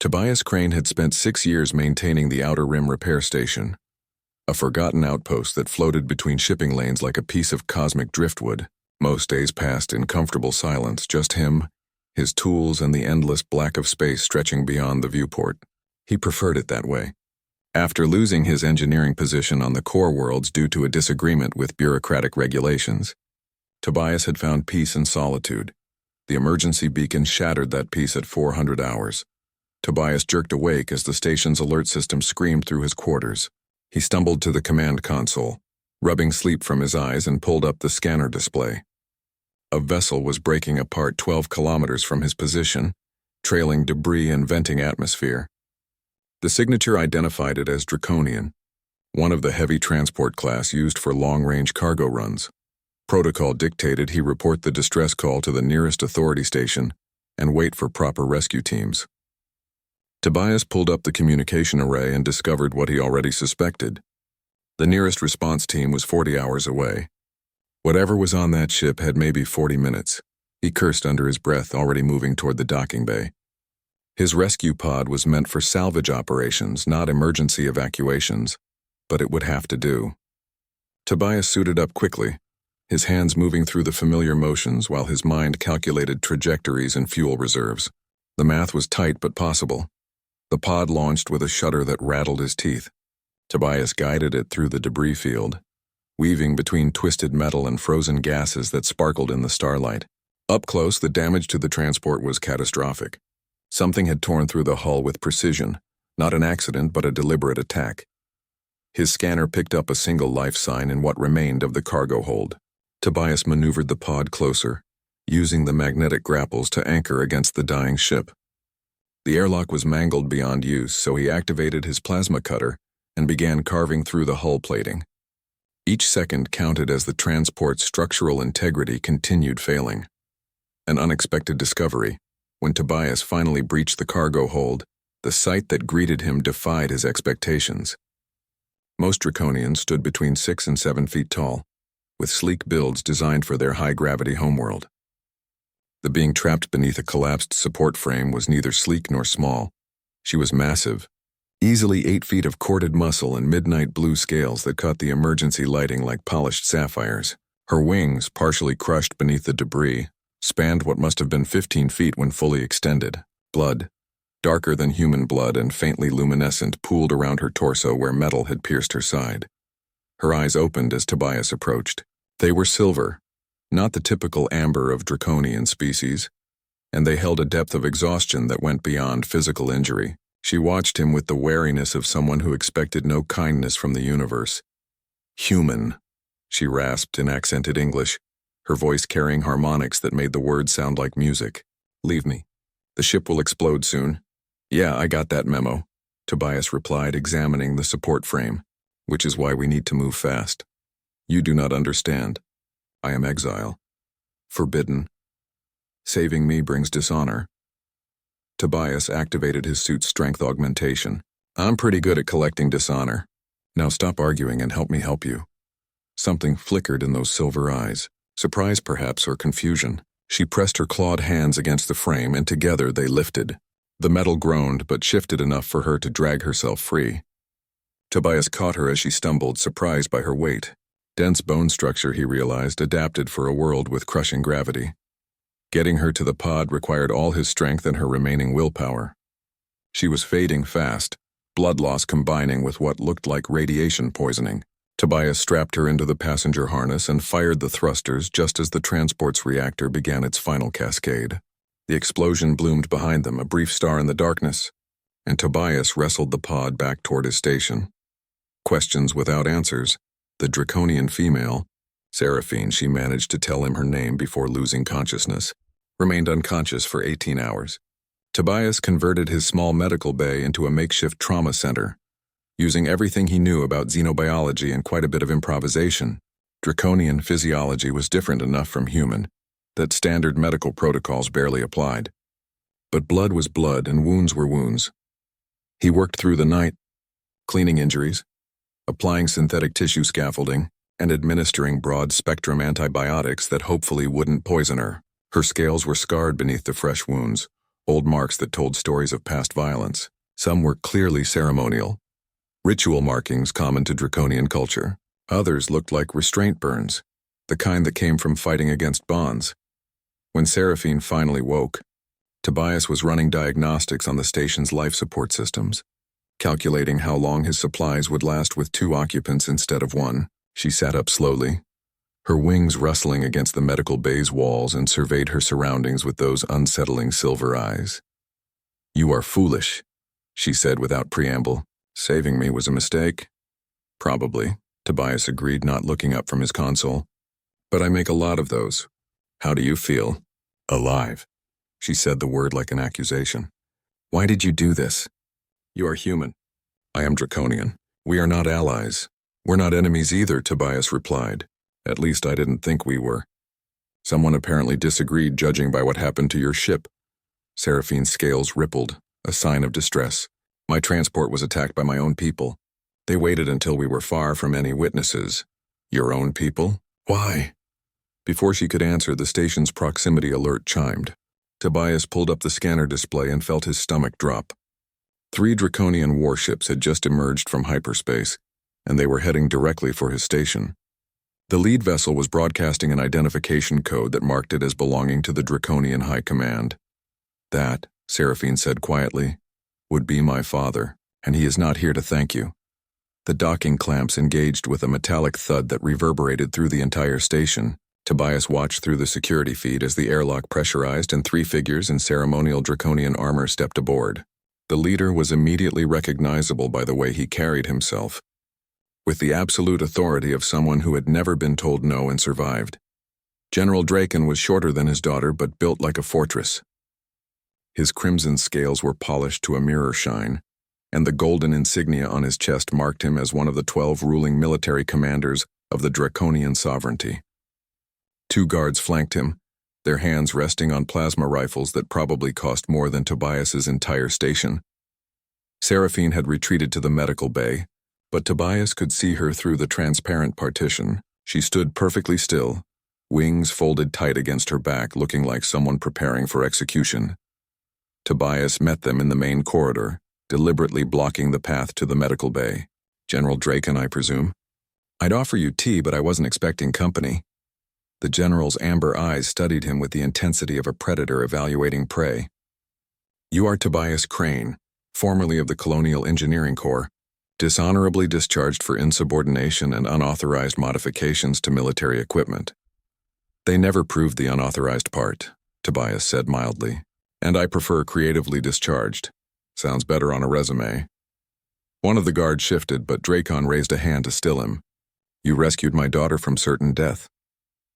Tobias Crane had spent 6 years maintaining the Outer Rim Repair Station, a forgotten outpost that floated between shipping lanes like a piece of cosmic driftwood. Most days passed in comfortable silence, just him, his tools, and the endless black of space stretching beyond the viewport. He preferred it that way. After losing his engineering position on the core worlds due to a disagreement with bureaucratic regulations, Tobias had found peace and solitude. The emergency beacon shattered that peace at 400 hours. Tobias jerked awake as the station's alert system screamed through his quarters. He stumbled to the command console, rubbing sleep from his eyes, and pulled up the scanner display. A vessel was breaking apart 12 kilometers from his position, trailing debris and venting atmosphere. The signature identified it as Draconian, one of the heavy transport class used for long-range cargo runs. Protocol dictated he report the distress call to the nearest authority station and wait for proper rescue teams. Tobias pulled up the communication array and discovered what he already suspected. The nearest response team was 40 hours away. Whatever was on that ship had maybe 40 minutes. He cursed under his breath, already moving toward the docking bay. His rescue pod was meant for salvage operations, not emergency evacuations, but it would have to do. Tobias suited up quickly, his hands moving through the familiar motions while his mind calculated trajectories and fuel reserves. The math was tight but possible. The pod launched with a shudder that rattled his teeth. Tobias guided it through the debris field, weaving between twisted metal and frozen gases that sparkled in the starlight. Up close, the damage to the transport was catastrophic. Something had torn through the hull with precision, not an accident but a deliberate attack. His scanner picked up a single life sign in what remained of the cargo hold. Tobias maneuvered the pod closer, using the magnetic grapples to anchor against the dying ship. The airlock was mangled beyond use, so he activated his plasma cutter and began carving through the hull plating. Each second counted as the transport's structural integrity continued failing. An unexpected discovery. When Tobias finally breached the cargo hold, the sight that greeted him defied his expectations. Most Draconians stood between 6 and 7 feet tall, with sleek builds designed for their high-gravity homeworld. The being trapped beneath a collapsed support frame was neither sleek nor small. She was massive, easily 8 feet of corded muscle and midnight blue scales that caught the emergency lighting like polished sapphires. Her wings, partially crushed beneath the debris, spanned what must have been 15 feet when fully extended. Blood, darker than human blood and faintly luminescent, pooled around her torso where metal had pierced her side. Her eyes opened as Tobias approached. They were silver, not the typical amber of Draconian species, and they held a depth of exhaustion that went beyond physical injury. She watched him with the wariness of someone who expected no kindness from the universe. "Human," she rasped in accented English, her voice carrying harmonics that made the words sound like music. "Leave me. The ship will explode soon." "Yeah, I got that memo," Tobias replied, examining the support frame, "which is why we need to move fast. You do not understand. I am exile. Forbidden. Saving me brings dishonor." Tobias activated his suit's strength augmentation. "I'm pretty good at collecting dishonor. Now stop arguing and help me help you." Something flickered in those silver eyes. Surprise perhaps, or confusion. She pressed her clawed hands against the frame and together they lifted. The metal groaned but shifted enough for her to drag herself free. Tobias caught her as she stumbled, surprised by her weight. Dense bone structure, he realized, adapted for a world with crushing gravity. Getting her to the pod required all his strength and her remaining willpower. She was fading fast, blood loss combining with what looked like radiation poisoning. Tobias strapped her into the passenger harness and fired the thrusters just as the transport's reactor began its final cascade. The explosion bloomed behind them, a brief star in the darkness, and Tobias wrestled the pod back toward his station. Questions without answers. The Draconian female, Seraphine, she managed to tell him her name before losing consciousness, remained unconscious for 18 hours. Tobias converted his small medical bay into a makeshift trauma center, using everything he knew about xenobiology and quite a bit of improvisation. Draconian physiology was different enough from human that standard medical protocols barely applied. But blood was blood and wounds were wounds. He worked through the night, cleaning injuries, applying synthetic tissue scaffolding, and administering broad-spectrum antibiotics that hopefully wouldn't poison her. Her scales were scarred beneath the fresh wounds, old marks that told stories of past violence. Some were clearly ceremonial, ritual markings common to draconian culture. Others looked like restraint burns, the kind that came from fighting against bonds. When Seraphine finally woke, Tobias was running diagnostics on the station's life support systems, calculating how long his supplies would last with 2 occupants instead of 1. She sat up slowly, her wings rustling against the medical bay's walls, and surveyed her surroundings with those unsettling silver eyes. "You are foolish," she said without preamble. "Saving me was a mistake?" "Probably," Tobias agreed, not looking up from his console. "But I make a lot of those. How do you feel?" "Alive." She said the word like an accusation. "Why did you do this?" "You are human." "I am draconian. We are not allies. We're not enemies either," Tobias replied. "At least I didn't think we were. Someone apparently disagreed, judging by what happened to your ship." Seraphine's scales rippled, a sign of distress. "My transport was attacked by my own people. They waited until we were far from any witnesses." "Your own people? Why?" Before she could answer, the station's proximity alert chimed. Tobias pulled up the scanner display and felt his stomach drop. 3 draconian warships had just emerged from hyperspace, and they were heading directly for his station. The lead vessel was broadcasting an identification code that marked it as belonging to the Draconian High Command. "That," Seraphine said quietly, "would be my father, and he is not here to thank you." The docking clamps engaged with a metallic thud that reverberated through the entire station. Tobias watched through the security feed as the airlock pressurized and 3 figures in ceremonial draconian armor stepped aboard. The leader was immediately recognizable by the way he carried himself, with the absolute authority of someone who had never been told no and survived. General Draken was shorter than his daughter, but built like a fortress. His crimson scales were polished to a mirror shine, and the golden insignia on his chest marked him as one of the 12 ruling military commanders of the Draconian sovereignty. 2 guards flanked him, their hands resting on plasma rifles that probably cost more than Tobias's entire station. Seraphine had retreated to the medical bay, but Tobias could see her through the transparent partition. She stood perfectly still, wings folded tight against her back, looking like someone preparing for execution. Tobias met them in the main corridor, deliberately blocking the path to the medical bay. "General Draken, I presume?" "I'd offer you tea, but I wasn't expecting company." The general's amber eyes studied him with the intensity of a predator evaluating prey. "You are Tobias Crane, formerly of the Colonial Engineering Corps, dishonorably discharged for insubordination and unauthorized modifications to military equipment." "They never proved the unauthorized part," Tobias said mildly. "And I prefer creatively discharged. Sounds better on a resume." One of the guards shifted, but Dracon raised a hand to still him. "You rescued my daughter from certain death."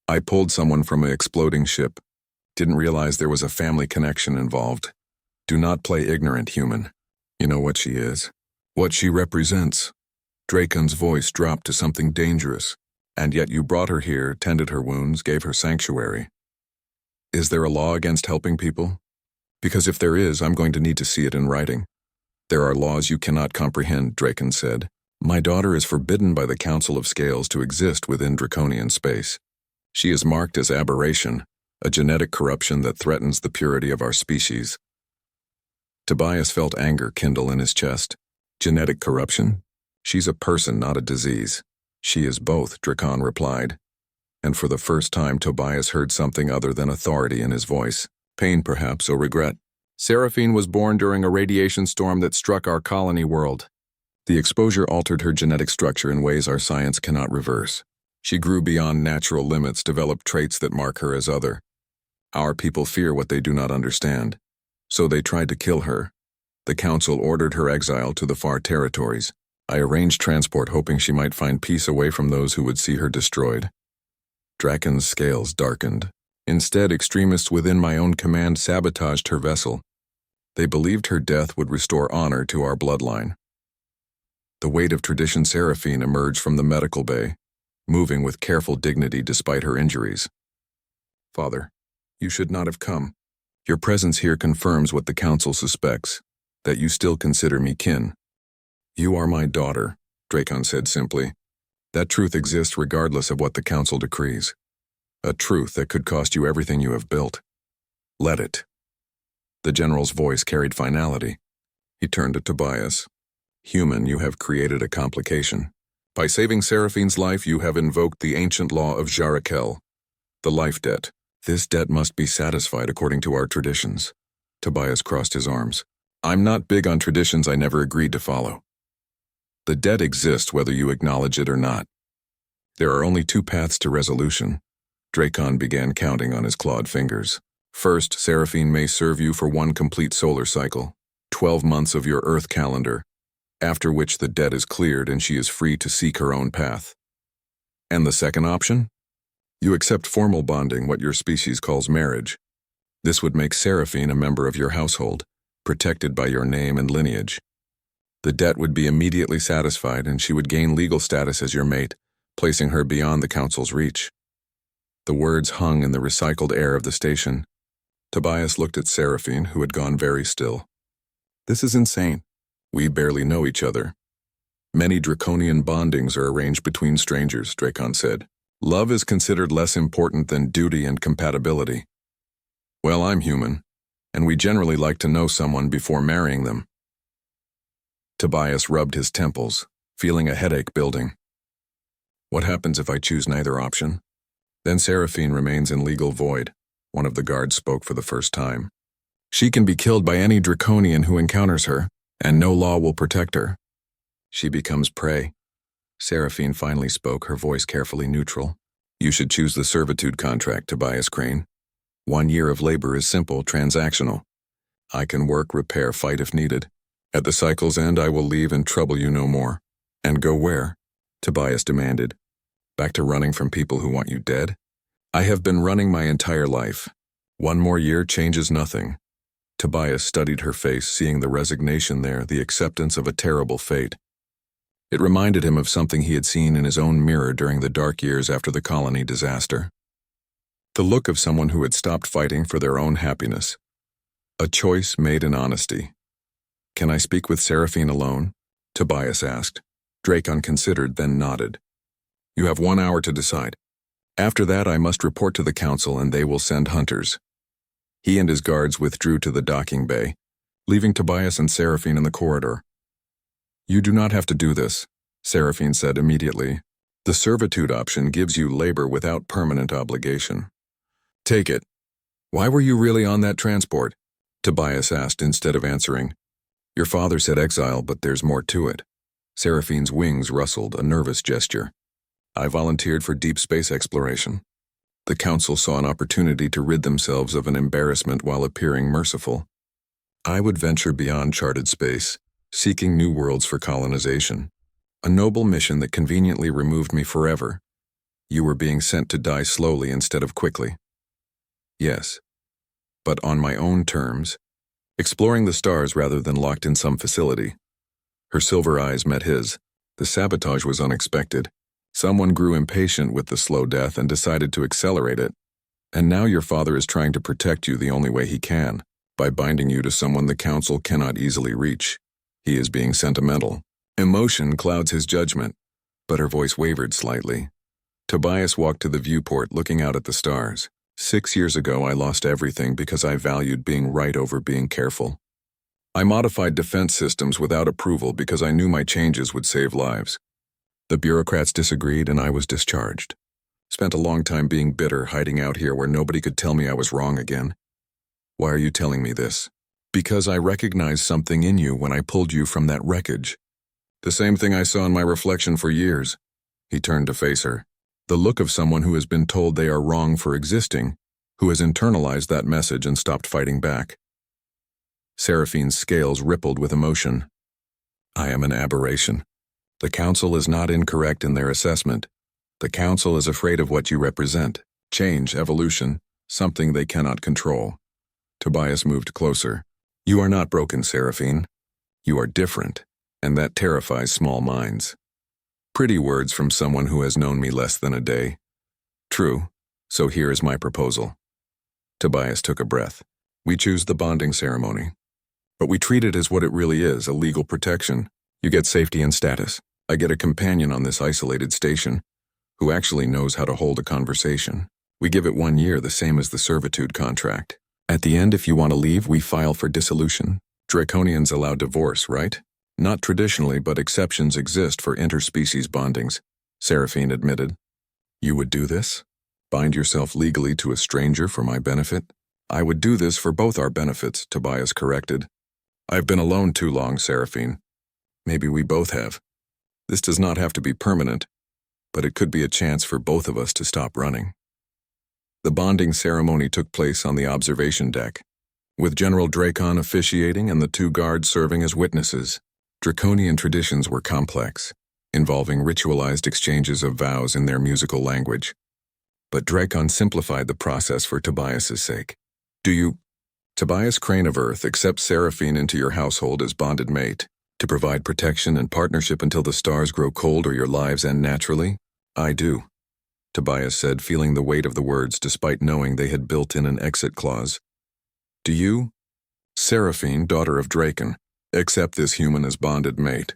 "I pulled someone from an exploding ship. Didn't realize there was a family connection involved. Do not play ignorant, human. You know what she is. What she represents." Dracon's voice dropped to something dangerous. "And yet you brought her here, tended her wounds, gave her sanctuary. Is there a law against helping people? Because if there is, I'm going to need to see it in writing." "There are laws you cannot comprehend," Dracon said. "My daughter is forbidden by the Council of Scales to exist within Draconian space. She is marked as aberration, a genetic corruption that threatens the purity of our species." Tobias felt anger kindle in his chest. "Genetic corruption? She's a person, not a disease." "She is both," Dracon replied. And for the first time, Tobias heard something other than authority in his voice. Pain, perhaps, or regret. "Seraphine was born during a radiation storm that struck our colony world. The exposure altered her genetic structure in ways our science cannot reverse. She grew beyond natural limits, developed traits that mark her as other. Our people fear what they do not understand. So they tried to kill her. The council ordered her exile to the far territories. I arranged transport hoping she might find peace away from those who would see her destroyed." Draken's scales darkened. "Instead, extremists within my own command sabotaged her vessel. They believed her death would restore honor to our bloodline." The weight of tradition Seraphine emerged from the medical bay, moving with careful dignity despite her injuries. "Father, you should not have come. Your presence here confirms what the council suspects, that you still consider me kin." "You are my daughter," Dracon said simply. "That truth exists regardless of what the council decrees. A truth that could cost you everything you have built. Let it." The general's voice carried finality. He turned to Tobias. Human, you have created a complication. By saving Seraphine's life, you have invoked the ancient law of Jarakel, the life debt. This debt must be satisfied according to our traditions. Tobias crossed his arms. I'm not big on traditions I never agreed to follow. The debt exists whether you acknowledge it or not. There are only two paths to resolution. Dracon began counting on his clawed fingers. First, Seraphine may serve you for one complete solar cycle, 12 months of your Earth calendar, after which the debt is cleared and she is free to seek her own path. And the second option? You accept formal bonding, what your species calls marriage. This would make Seraphine a member of your household, protected by your name and lineage. The debt would be immediately satisfied and she would gain legal status as your mate, placing her beyond the council's reach. The words hung in the recycled air of the station. Tobias looked at Seraphine, who had gone very still. This is insane. We barely know each other. Many draconian bondings are arranged between strangers, Dracon said. Love is considered less important than duty and compatibility. Well, I'm human, and we generally like to know someone before marrying them. Tobias rubbed his temples, feeling a headache building. What happens if I choose neither option? Then Seraphine remains in legal void. One of the guards spoke for the first time. She can be killed by any draconian who encounters her, and no law will protect her. She becomes prey. Seraphine finally spoke, her voice carefully neutral. You should choose the servitude contract, Tobias Crane. 1 year of labor is simple, transactional. I can work, repair, fight if needed. At the cycle's end, I will leave and trouble you no more. And go where? Tobias demanded. Back to running from people who want you dead? I have been running my entire life. 1 more year changes nothing. Tobias studied her face, seeing the resignation there, the acceptance of a terrible fate. It reminded him of something he had seen in his own mirror during the dark years after the colony disaster. The look of someone who had stopped fighting for their own happiness. A choice made in honesty. Can I speak with Seraphine alone? Tobias asked. Dracon considered, then nodded. You have 1 hour to decide. After that, I must report to the council and they will send hunters. He and his guards withdrew to the docking bay, leaving Tobias and Seraphine in the corridor. You do not have to do this, Seraphine said immediately. The servitude option gives you labor without permanent obligation. Take it. Why were you really on that transport? Tobias asked instead of answering. Your father said exile, but there's more to it. Seraphine's wings rustled, a nervous gesture. I volunteered for deep space exploration. The council saw an opportunity to rid themselves of an embarrassment while appearing merciful. I would venture beyond charted space, seeking new worlds for colonization. A noble mission that conveniently removed me forever. You were being sent to die slowly instead of quickly. Yes, but on my own terms, exploring the stars rather than locked in some facility. Her silver eyes met his. The sabotage was unexpected. Someone grew impatient with the slow death and decided to accelerate it. And now your father is trying to protect you the only way he can, by binding you to someone the council cannot easily reach. He is being sentimental. Emotion clouds his judgment, but her voice wavered slightly. Tobias walked to the viewport, looking out at the stars. 6 years ago, I lost everything because I valued being right over being careful. I modified defense systems without approval because I knew my changes would save lives. The bureaucrats disagreed and I was discharged. Spent a long time being bitter, hiding out here where nobody could tell me I was wrong again. Why are you telling me this? Because I recognized something in you when I pulled you from that wreckage. The same thing I saw in my reflection for years. He turned to face her. The look of someone who has been told they are wrong for existing, who has internalized that message and stopped fighting back. Seraphine's scales rippled with emotion. I am an aberration. The council is not incorrect in their assessment. The council is afraid of what you represent. Change, evolution, something they cannot control. Tobias moved closer. You are not broken, Seraphine. You are different, and that terrifies small minds. Pretty words from someone who has known me less than a day. True, so here is my proposal. Tobias took a breath. We choose the bonding ceremony. But we treat it as what it really is, a legal protection. You get safety and status. I get a companion on this isolated station who actually knows how to hold a conversation. We give it 1 year, the same as the servitude contract. At the end, if you want to leave, we file for dissolution. Draconians allow divorce, right? Not traditionally, but exceptions exist for interspecies bondings, Seraphine admitted. You would do this? Bind yourself legally to a stranger for my benefit? I would do this for both our benefits, Tobias corrected. I've been alone too long, Seraphine. Maybe we both have. This does not have to be permanent, but it could be a chance for both of us to stop running. The bonding ceremony took place on the observation deck, with General Dracon officiating and the two guards serving as witnesses. Draconian traditions were complex, involving ritualized exchanges of vows in their musical language. But Dracon simplified the process for Tobias's sake. Do you, Tobias Crane of Earth, accept Seraphine into your household as bonded mate, to provide protection and partnership until the stars grow cold or your lives end naturally? I do, Tobias said, feeling the weight of the words despite knowing they had built in an exit clause. Do you, Seraphine, daughter of Dracon, accept this human as bonded mate,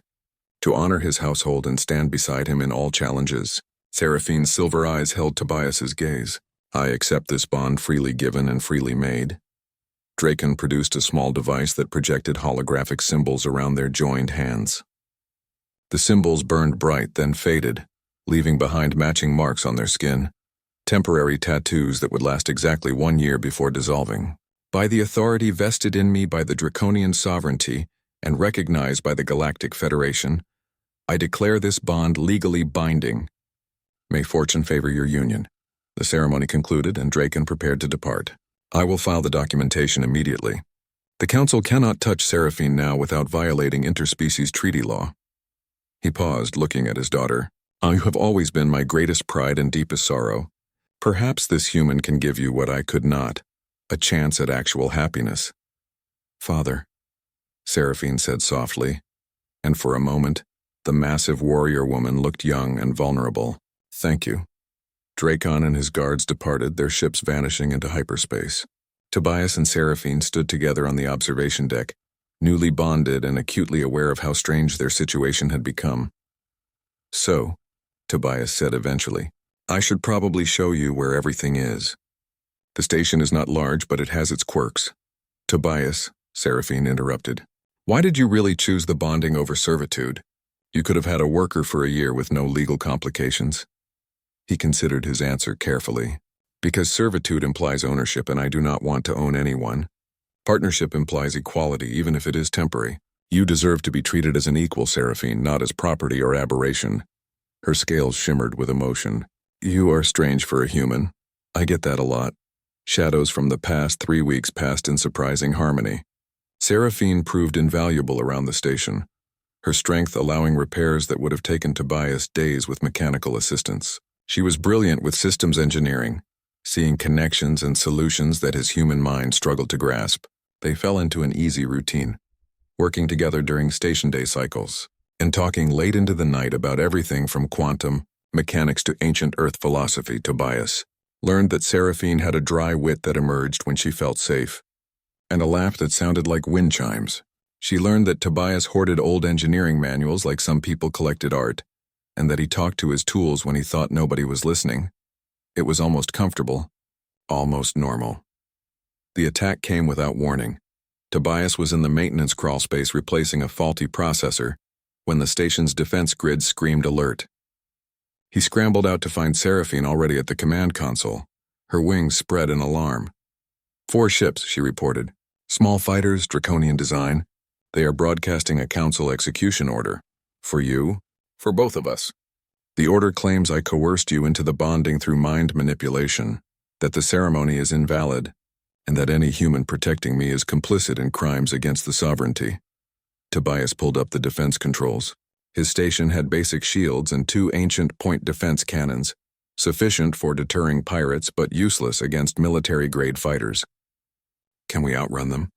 to honor his household and stand beside him in all challenges? Seraphine's silver eyes held Tobias's gaze. I accept this bond freely given and freely made. Dracon produced a small device that projected holographic symbols around their joined hands. The symbols burned bright, then faded, leaving behind matching marks on their skin, temporary tattoos that would last exactly 1 year before dissolving. By the authority vested in me by the Draconian sovereignty and recognized by the Galactic Federation, I declare this bond legally binding. May fortune favor your union. The ceremony concluded and Dracon prepared to depart. I will file the documentation immediately. The Council cannot touch Seraphine now without violating interspecies treaty law. He paused, looking at his daughter. You have always been my greatest pride and deepest sorrow. Perhaps this human can give you what I could not, a chance at actual happiness. Father, Seraphine said softly, and for a moment, the massive warrior woman looked young and vulnerable. Thank you. Dracon and his guards departed, their ships vanishing into hyperspace. Tobias and Seraphine stood together on the observation deck, newly bonded and acutely aware of how strange their situation had become. So, Tobias said eventually, I should probably show you where everything is. The station is not large, but it has its quirks. Tobias, Seraphine interrupted. Why did you really choose the bonding over servitude? You could have had a worker for a year with no legal complications. He considered his answer carefully. Because servitude implies ownership and I do not want to own anyone. Partnership implies equality, even if it is temporary. You deserve to be treated as an equal, Seraphine, not as property or aberration. Her scales shimmered with emotion. You are strange for a human. I get that a lot. Shadows from the past 3 weeks passed in surprising harmony. Seraphine proved invaluable around the station, her strength allowing repairs that would have taken Tobias days with mechanical assistance. She was brilliant with systems engineering, seeing connections and solutions that his human mind struggled to grasp. They fell into an easy routine, working together during station day cycles, and talking late into the night about everything from quantum mechanics to ancient Earth philosophy. Tobias learned that Seraphine had a dry wit that emerged when she felt safe, and a laugh that sounded like wind chimes. She learned that Tobias hoarded old engineering manuals like some people collected art, and that he talked to his tools when he thought nobody was listening. It was almost comfortable, almost normal. The attack came without warning. Tobias was in the maintenance crawlspace replacing a faulty processor when the station's defense grid screamed alert. He scrambled out to find Seraphine already at the command console, her wings spread in alarm. 4 ships, she reported. Small fighters, Draconian design. They are broadcasting a council execution order. For you, for both of us. The order claims I coerced you into the bonding through mind manipulation, that the ceremony is invalid, and that any human protecting me is complicit in crimes against the sovereignty. Tobias pulled up the defense controls. His station had basic shields and 2 ancient point defense cannons, sufficient for deterring pirates but useless against military-grade fighters. Can we outrun them?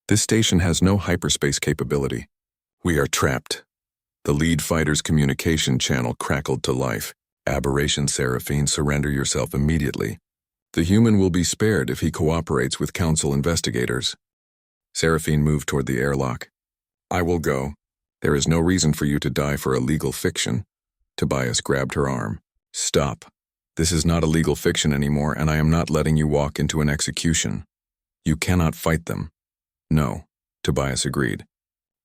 This station has no hyperspace capability. We are trapped. The lead fighter's communication channel crackled to life. Aberration, Seraphine, surrender yourself immediately. The human will be spared if he cooperates with council investigators. Seraphine moved toward the airlock. I will go. There is no reason for you to die for a legal fiction. Tobias grabbed her arm. Stop. This is not a legal fiction anymore, and I am not letting you walk into an execution. You cannot fight them. No, Tobias agreed.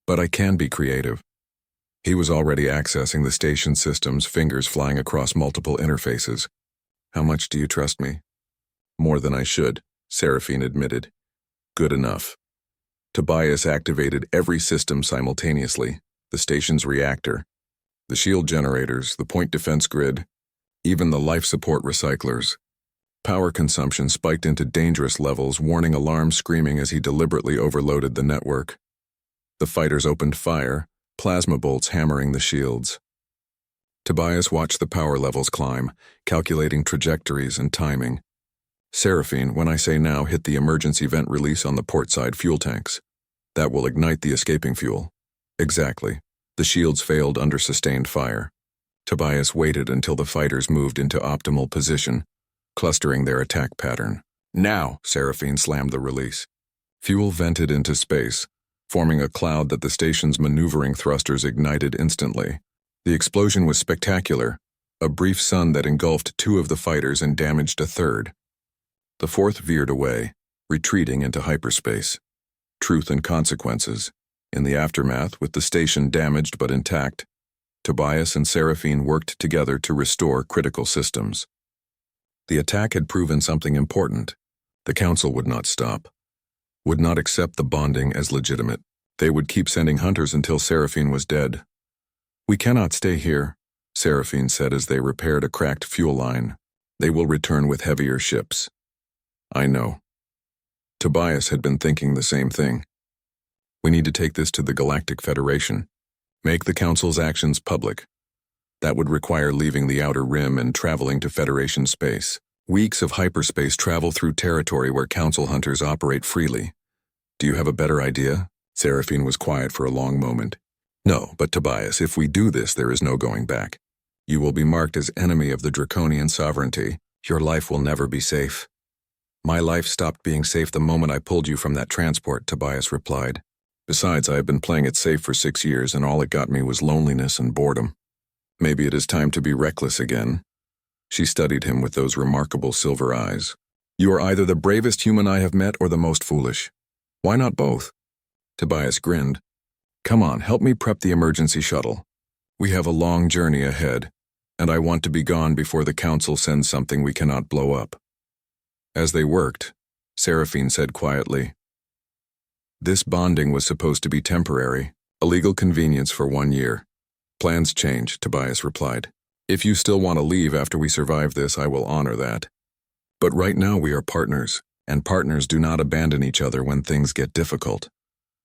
But I can be creative. He was already accessing the station systems, fingers flying across multiple interfaces. How much do you trust me? More than I should, Seraphine admitted. Good enough. Tobias activated every system simultaneously, the station's reactor, the shield generators, the point defense grid, even the life support recyclers. Power consumption spiked into dangerous levels, warning alarms screaming as he deliberately overloaded the network. The fighters opened fire, plasma bolts hammering the shields. Tobias watched the power levels climb, calculating trajectories and timing. Seraphine, when I say now, hit the emergency vent release on the portside fuel tanks. That will ignite the escaping fuel. Exactly. The shields failed under sustained fire. Tobias waited until the fighters moved into optimal position, clustering their attack pattern. Now, Seraphine slammed the release. Fuel vented into space, forming a cloud that the station's maneuvering thrusters ignited instantly. The explosion was spectacular, a brief sun that engulfed two of the fighters and damaged a third. The fourth veered away, retreating into hyperspace. Truth and consequences. In the aftermath, with the station damaged but intact, Tobias and Seraphine worked together to restore critical systems. The attack had proven something important. The Council would not stop, would not accept the bonding as legitimate. They would keep sending hunters until Seraphine was dead. We cannot stay here, Seraphine said as they repaired a cracked fuel line. They will return with heavier ships. I know. Tobias had been thinking the same thing. We need to take this to the Galactic Federation. Make the Council's actions public. That would require leaving the Outer Rim and traveling to Federation space. Weeks of hyperspace travel through territory where Council hunters operate freely. Do you have a better idea? Seraphine was quiet for a long moment. No, but Tobias, if we do this, there is no going back. You will be marked as enemy of the draconian sovereignty. Your life will never be safe. My life stopped being safe the moment I pulled you from that transport, Tobias replied. Besides, I have been playing it safe for 6 years, and all it got me was loneliness and boredom. Maybe it is time to be reckless again. She studied him with those remarkable silver eyes. You are either the bravest human I have met or the most foolish. Why not both? Tobias grinned. Come on, help me prep the emergency shuttle. We have a long journey ahead, and I want to be gone before the Council sends something we cannot blow up. As they worked, Seraphine said quietly, this bonding was supposed to be temporary, a legal convenience for 1 year. Plans change, Tobias replied. If you still want to leave after we survive this, I will honor that. But right now we are partners, and partners do not abandon each other when things get difficult.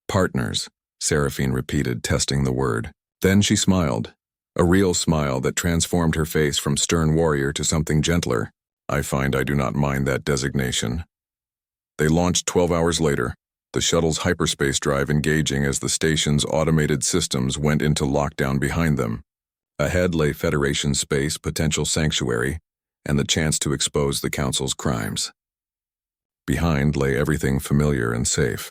Partners, Seraphine repeated, testing the word. Then she smiled, a real smile that transformed her face from stern warrior to something gentler. I find I do not mind that designation. They launched 12 hours later, the shuttle's hyperspace drive engaging as the station's automated systems went into lockdown behind them. Ahead lay Federation space, potential sanctuary, and the chance to expose the Council's crimes. Behind lay everything familiar and safe.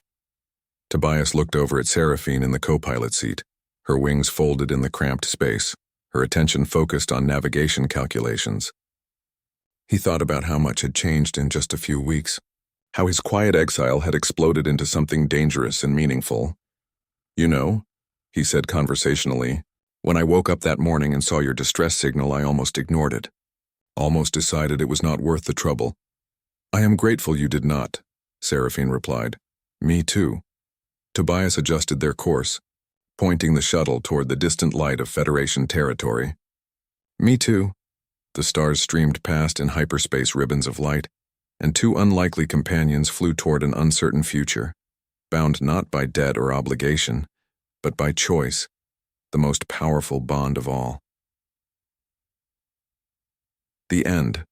Tobias looked over at Seraphine in the co-pilot seat, her wings folded in the cramped space, her attention focused on navigation calculations. He thought about how much had changed in just a few weeks, how his quiet exile had exploded into something dangerous and meaningful. You know, he said conversationally, when I woke up that morning and saw your distress signal, I almost ignored it. Almost decided it was not worth the trouble. I am grateful you did not, Seraphine replied. Me too. Tobias adjusted their course, pointing the shuttle toward the distant light of Federation territory. Me too. The stars streamed past in hyperspace ribbons of light, and two unlikely companions flew toward an uncertain future, bound not by debt or obligation, but by choice, the most powerful bond of all. The end.